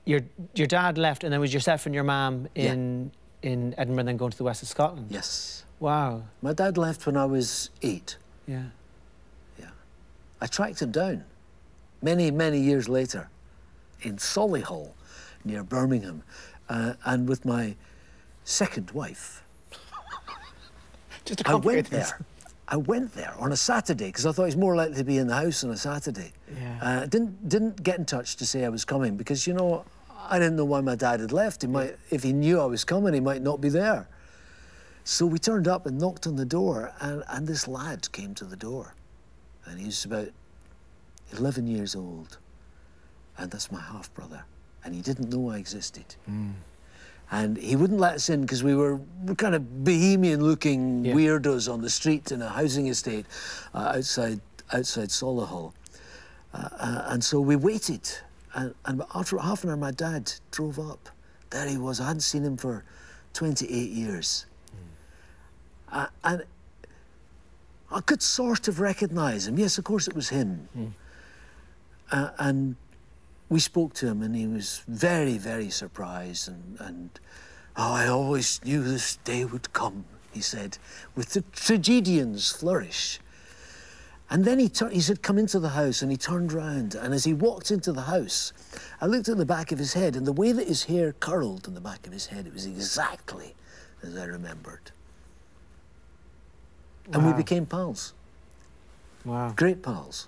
your dad left, and then was yourself and your mum in Edinburgh, then going to the west of Scotland? Yes. Wow. My dad left when I was 8. Yeah. Yeah. I tracked him down many, many years later in Solihull, near Birmingham, and with my second wife. Just a I went there on a Saturday because I thought he's more likely to be in the house on a Saturday. Yeah. Didn't get in touch to say I was coming because, you know, I didn't know why my dad had left. He might, if he knew I was coming, he might not be there. So we turned up and knocked on the door, and this lad came to the door, and he was about 11 years old, and that's my half brother, and he didn't know I existed. And he wouldn't let us in because we're kind of bohemian-looking weirdos on the street in a housing estate outside Solihull. And so we waited. And after half an hour, my dad drove up. There he was. I hadn't seen him for 28 years. And I could sort of recognise him. Yes, of course it was him. And we spoke to him, and he was very, very surprised. And oh, I always knew this day would come, he said, with the tragedian's flourish. And then he said, come into the house, and he turned round. And as he walked into the house, I looked at the back of his head, and the way that his hair curled in the back of his head, it was exactly as I remembered. And we became pals. Wow. Great pals.